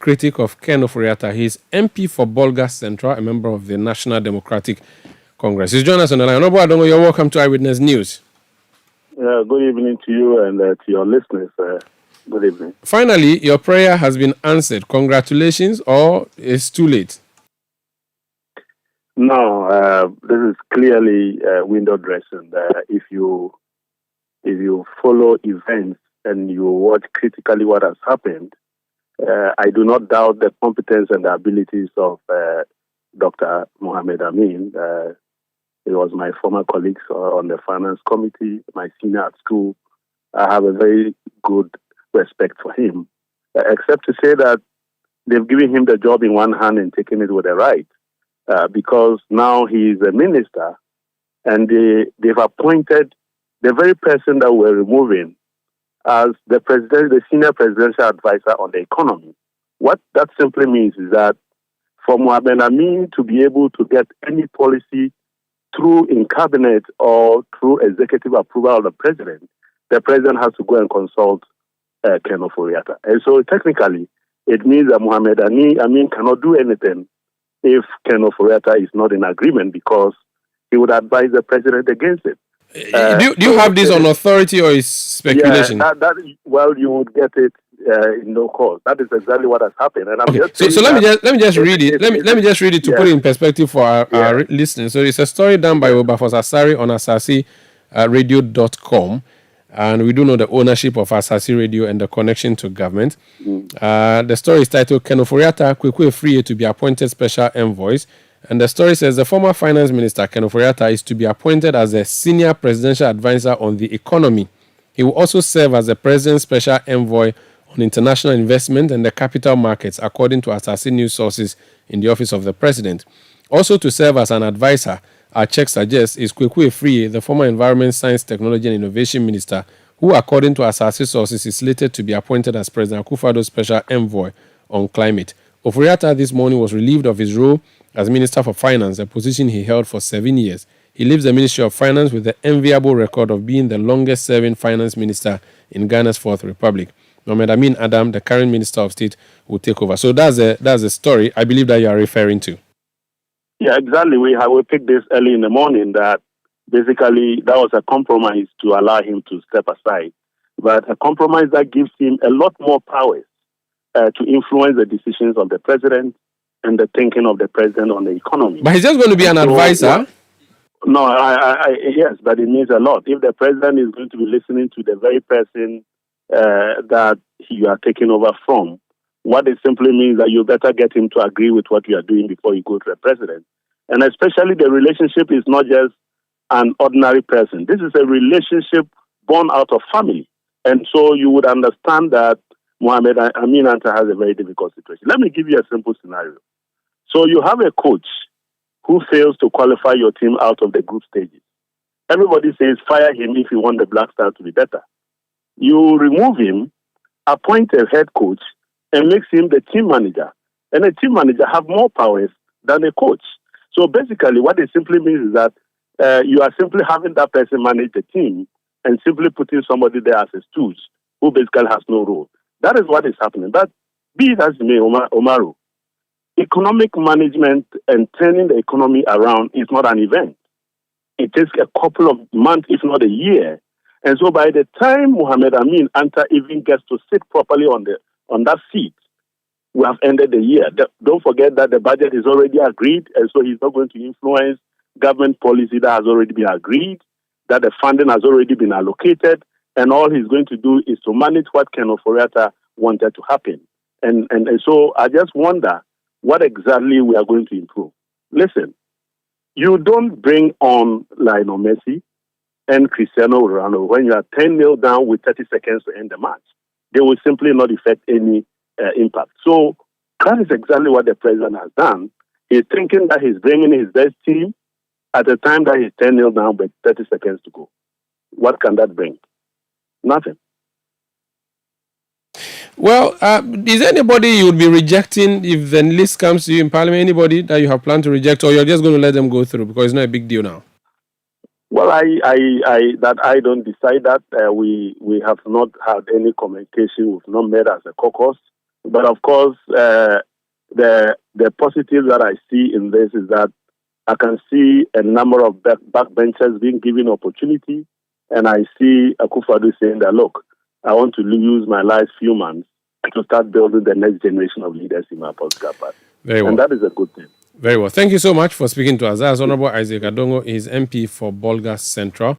critic of Ken Ofori-Atta. He's MP for Bolga Central, a member of the National Democratic Congress. He's joining us on the line. Honorable Adongo, you're welcome to Eyewitness News. Good evening to you and to your listeners. Good evening. Finally, your prayer has been answered. Congratulations, or it's too late? No, this is clearly window dressing. If you follow events and you watch critically what has happened, I do not doubt the competence and the abilities of Dr. Mohammed Amin. He was my former colleague on the finance committee, my senior at school. I have a very good respect for him, except to say that they've given him the job in one hand and taken it with the right, because now he is a minister, and they've appointed the very person that we're removing as the senior presidential advisor on the economy. What that simply means is that for Mohammed Amin to be able to get any policy through in cabinet or through executive approval of the president has to go and consult Ken Ofori-Atta. And so technically, it means that Mohammed Amin cannot do anything if Ken Ofori-Atta is not in agreement, because he would advise the president against it. Do you have this on authority, or is speculation? Yeah, well, you would get it in no cause. That is exactly what has happened. And I'm okay. So let me just read it. Let me just read it to put it in perspective for our listeners. So it's a story done by Obafos Asari on asasiradio.com. And we do know the ownership of Asasi Radio and the connection to government. The story is titled Ken Ofori-Atta Kwekwe Free to be appointed special envoys. And the story says the former finance minister, Ken Ofori-Atta, is to be appointed as a senior presidential advisor on the economy. He will also serve as the president's special envoy on international investment and the capital markets, according to Asasi news sources in the office of the president. Also to serve as an advisor, our check suggests, is Kwekwe Free, the former environment, science, technology and innovation minister, who, according to Asasi sources, is slated to be appointed as President Akufo-Addo's special envoy on climate. Ofori-Atta this morning was relieved of his role as Minister for Finance, a position he held for 7 years. He leaves the Ministry of Finance with the enviable record of being the longest-serving finance minister in Ghana's Fourth Republic. Mohammed Amin Adam, the current Minister of State, will take over. So that's the story I believe that you are referring to. Yeah, exactly. We picked this early in the morning that basically that was a compromise to allow him to step aside, but a compromise that gives him a lot more powers to influence the decisions of the president and the thinking of the president on the economy. But he's just going to be an advisor. No, yes, but it means a lot. If the president is going to be listening to the very person that you are taking over from, what it simply means that you better get him to agree with what you are doing before you go to the president. And especially the relationship is not just an ordinary person. This is a relationship born out of family. And so you would understand that Mohammed Amin Anta has a very difficult situation. Let me give you a simple scenario. So you have a coach who fails to qualify your team out of the group stages. Everybody says fire him if you want the Black Stars to be better. You remove him, appoint a head coach, and makes him the team manager. And a team manager have more powers than a coach. So basically what it simply means is that you are simply having that person manage the team and simply putting somebody there as a stooge who basically has no role. That is what is happening. But be it as it may, Omaru, economic management and turning the economy around is not an event. It takes a couple of months, if not a year. And so by the time Mohammed Amin Anta even gets to sit properly on that seat, we have ended the year. Don't forget that the budget is already agreed, and so he's not going to influence government policy that has already been agreed, that the funding has already been allocated, and all he's going to do is to manage what Ken Ofori-Atta wanted to happen. And so I just wonder what exactly we are going to improve. Listen, you don't bring on Lionel Messi and Cristiano Ronaldo when you are 10-0 down with 30 seconds to end the match. They will simply not effect any impact. So that is exactly what the president has done. He's thinking that he's bringing his best team at a time that he's 10-0 down with 30 seconds to go. What can that bring? Nothing. Well, is there anybody you would be rejecting if the list comes to you in Parliament? Anybody that you have planned to reject, or you're just going to let them go through because it's not a big deal now? Well, I don't decide that. We have not had any communication. We've not met as a caucus. But of course, the positive that I see in this is that I can see a number of backbenchers being given opportunity, and I see Akufo-Addo saying that, look, I want to use my last few months to start building the next generation of leaders in my political party. Very well. And that is a good thing. Very well. Thank you so much for speaking to us. That's Honorable Isaac Adongo. He is MP for Bolga Central.